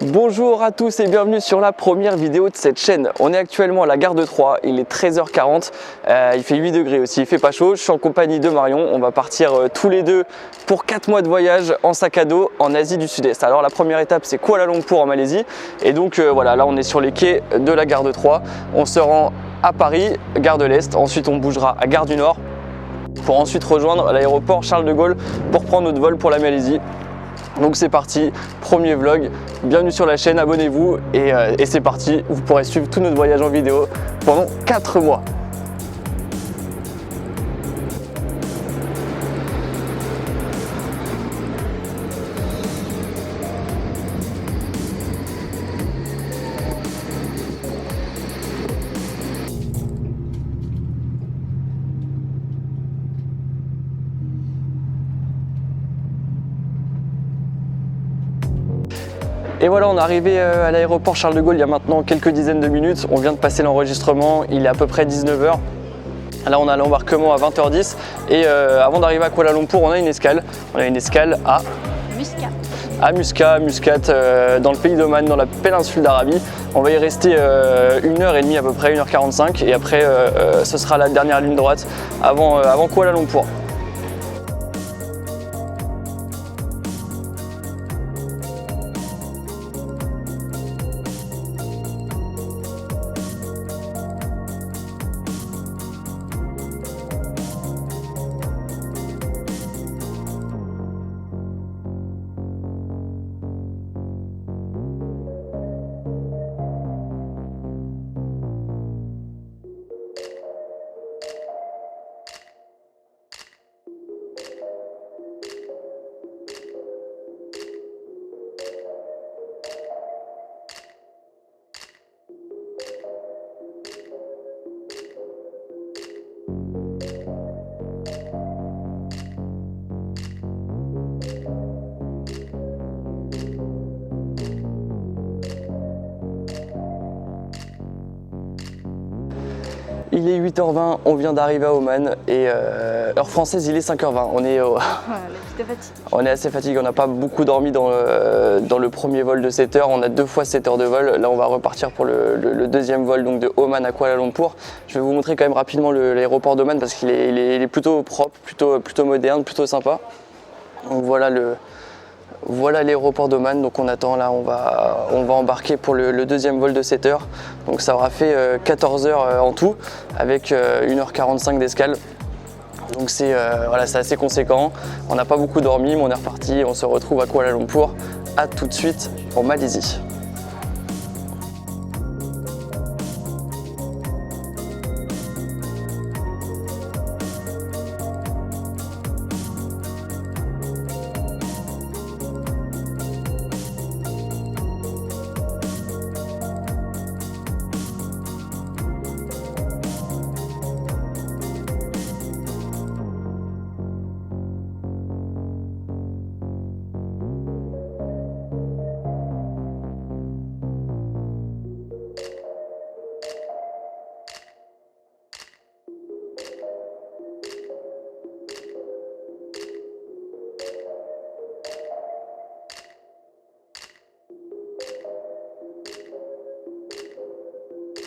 Bonjour à tous et bienvenue sur la première vidéo de cette chaîne. On est actuellement à la gare de Troyes, il est 13h40, il fait 8 degrés aussi, il fait pas chaud. Je suis en compagnie de Marion, on va partir tous les deux pour 4 mois de voyage en sac à dos en Asie du Sud-Est. Alors la première étape c'est Kuala Lumpur en Malaisie et donc voilà, là on est sur les quais de la gare de Troyes. On se rend à Paris, gare de l'Est, ensuite on bougera à gare du Nord pour ensuite rejoindre l'aéroport Charles de Gaulle pour prendre notre vol pour la Malaisie. Donc c'est parti, premier vlog, bienvenue sur la chaîne, abonnez-vous et c'est parti, vous pourrez suivre tout notre voyage en vidéo pendant 4 mois. Et voilà, on est arrivé à l'aéroport Charles de Gaulle il y a maintenant quelques dizaines de minutes. On vient de passer l'enregistrement, il est à peu près 19h. Là, on a l'embarquement à 20h10 et avant d'arriver à Kuala Lumpur, on a une escale. On a une escale à Muscat, dans le pays d'Oman, dans la péninsule d'Arabie. On va y rester 1h30 à peu près, 1h45 et après ce sera la dernière ligne droite avant Kuala Lumpur. Il est 8h20, on vient d'arriver à Oman et heure française il est 5h20. On est assez fatigué, on n'a pas beaucoup dormi dans le premier vol de 7 heures, on a 2 fois 7 heures de vol. Là on va repartir pour le deuxième vol donc de Oman à Kuala Lumpur. Je vais vous montrer quand même rapidement l'aéroport d'Oman parce qu'il est plutôt propre, plutôt moderne, plutôt sympa. Donc voilà l'aéroport d'Oman, donc on attend là, on va embarquer pour le deuxième vol de 7 heures. Donc ça aura fait 14 heures en tout avec 1h45 d'escale. Donc c'est assez conséquent. On n'a pas beaucoup dormi mais on est reparti, on se retrouve à Kuala Lumpur. A tout de suite en Malaisie.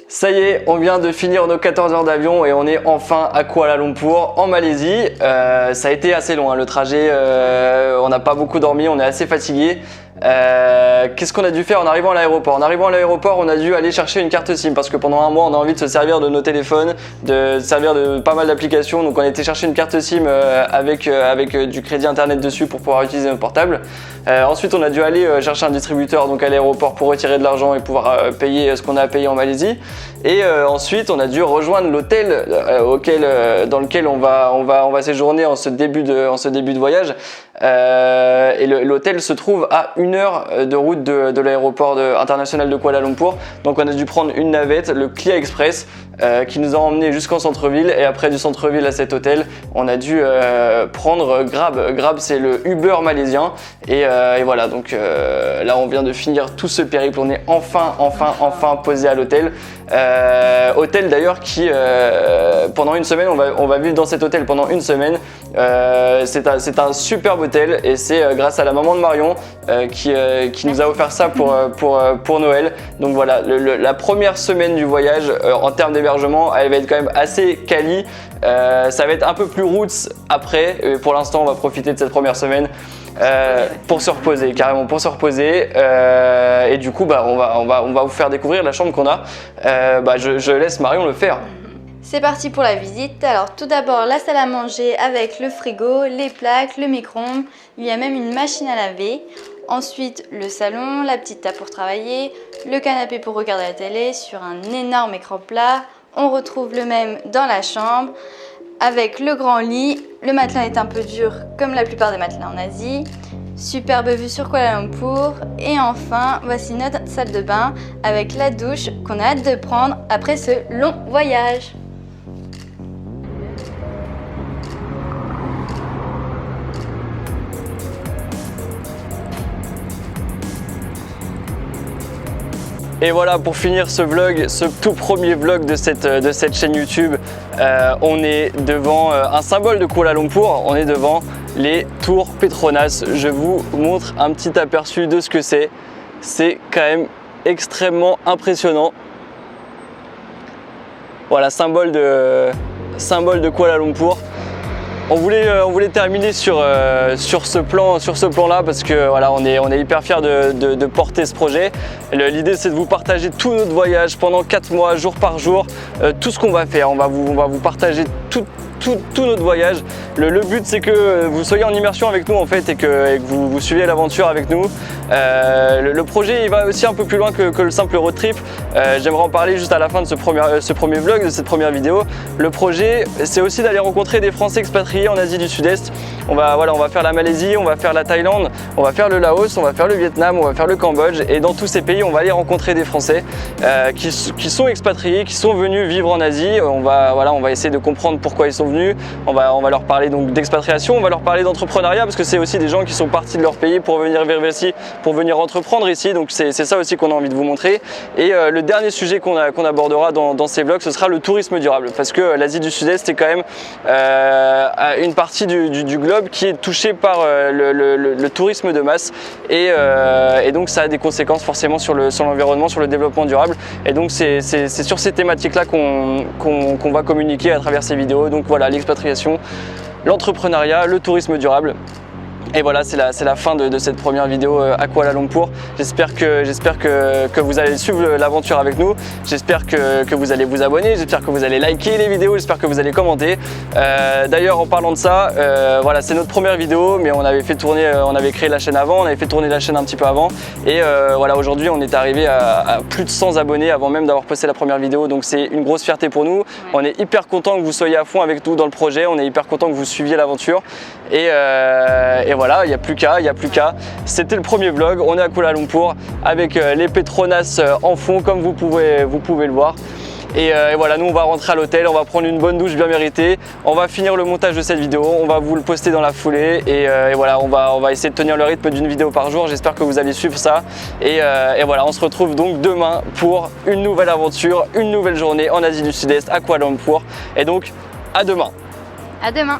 Ça y est, on vient de finir nos 14 heures d'avion et on est enfin à Kuala Lumpur en Malaisie. Ça a été assez long, hein, le trajet, on n'a pas beaucoup dormi, on est assez fatigué. Qu'est-ce qu'on a dû faire en arrivant à l'aéroport? En arrivant à l'aéroport, on a dû aller chercher une carte SIM parce que pendant un mois, on a envie de se servir de nos téléphones, de se servir de pas mal d'applications. Donc on a été chercher une carte SIM avec du crédit internet dessus pour pouvoir utiliser notre portable. Ensuite, on a dû aller chercher un distributeur donc à l'aéroport pour retirer de l'argent et pouvoir payer ce qu'on a à payer en Malaisie. Et ensuite, on a dû rejoindre l'hôtel dans lequel on va séjourner en ce début de voyage. Et l'hôtel se trouve à 1 heure de route de l'aéroport international de Kuala Lumpur. Donc on a dû prendre une navette, le Clia Express, qui nous a emmenés jusqu'en centre-ville. Et après du centre-ville à cet hôtel, on a dû prendre Grab. Grab, c'est le Uber malaisien. Et voilà, donc là on vient de finir tout ce périple. On est enfin posé à l'hôtel. Hôtel d'ailleurs qui pendant une semaine, on va vivre dans cet hôtel pendant une semaine. C'est un superbe hôtel et c'est grâce à la maman de Marion qui nous a offert ça pour Noël. Donc voilà, la première semaine du voyage en termes d'hébergement, elle va être quand même assez quali. Ça va être un peu plus roots après. Pour l'instant, on va profiter de cette première semaine. Pour se reposer, carrément pour se reposer. Et du coup, on va vous faire découvrir la chambre qu'on a. Je laisse Marion le faire. C'est parti pour la visite. Alors tout d'abord la salle à manger avec le frigo, les plaques, le micro-ondes. Il y a même une machine à laver. Ensuite le salon, la petite table pour travailler, le canapé pour regarder la télé sur un énorme écran plat. On retrouve le même dans la chambre avec le grand lit. Le matelas est un peu dur comme la plupart des matelas en Asie. Superbe vue sur Kuala Lumpur. Et enfin, voici notre salle de bain avec la douche qu'on a hâte de prendre après ce long voyage. Et voilà, pour finir ce vlog, ce tout premier vlog de cette chaîne YouTube, on est devant un symbole de Kuala Lumpur, on est devant les tours Petronas. Je vous montre un petit aperçu de ce que c'est. C'est quand même extrêmement impressionnant. Voilà, symbole de Kuala Lumpur. On voulait terminer sur ce plan-là parce que voilà, on est hyper fiers de porter ce projet. L'idée, c'est de vous partager tout notre voyage pendant 4 mois, jour par jour, tout ce qu'on va faire. On va vous partager tout notre voyage. Le but, c'est que vous soyez en immersion avec nous en fait et que vous suiviez l'aventure avec nous. Le projet, il va aussi un peu plus loin que le simple road trip. J'aimerais en parler juste à la fin de ce premier vlog, de cette première vidéo. Le projet, c'est aussi d'aller rencontrer des Français expatriés en Asie du Sud-Est. On va faire la Malaisie, on va faire la Thaïlande, on va faire le Laos, on va faire le Vietnam, on va faire le Cambodge. Et dans tous ces pays, on va aller rencontrer des Français qui sont expatriés, qui sont venus vivre en Asie. On va essayer de comprendre pourquoi ils sont venus. On va leur parler donc d'expatriation, on va leur parler d'entrepreneuriat parce que c'est aussi des gens qui sont partis de leur pays pour venir vivre ici, pour venir entreprendre ici. Donc c'est ça aussi qu'on a envie de vous montrer. Et le dernier sujet qu'on abordera dans ces vlogs, ce sera le tourisme durable parce que l'Asie du Sud-Est est quand même une partie du globe qui est touchée par le tourisme de masse et donc ça a des conséquences forcément sur l'environnement, sur le développement durable. Et donc c'est sur ces thématiques-là qu'on va communiquer à travers ces vidéos. Donc voilà, l'expatriation, l'entrepreneuriat, le tourisme durable. Et voilà, c'est la fin de cette première vidéo à Kuala Lumpur. J'espère que vous allez suivre l'aventure avec nous. J'espère que vous allez vous abonner, j'espère que vous allez liker les vidéos, j'espère que vous allez commenter. D'ailleurs, en parlant de ça, voilà, c'est notre première vidéo, mais on avait créé la chaîne avant, on avait fait tourner la chaîne un petit peu avant. Et voilà, aujourd'hui, on est arrivé à plus de 100 abonnés avant même d'avoir posté la première vidéo. Donc c'est une grosse fierté pour nous. On est hyper content que vous soyez à fond avec nous dans le projet. On est hyper content que vous suiviez l'aventure. Et voilà, il n'y a plus qu'à. C'était le premier vlog, on est à Kuala Lumpur avec les Petronas en fond comme vous pouvez le voir. Et voilà, nous on va rentrer à l'hôtel, on va prendre une bonne douche bien méritée, on va finir le montage de cette vidéo, on va vous le poster dans la foulée et voilà, on va essayer de tenir le rythme d'une vidéo par jour. J'espère que vous allez suivre ça et voilà, on se retrouve donc demain pour une nouvelle aventure, une nouvelle journée en Asie du Sud-Est à Kuala Lumpur et donc à demain. À demain.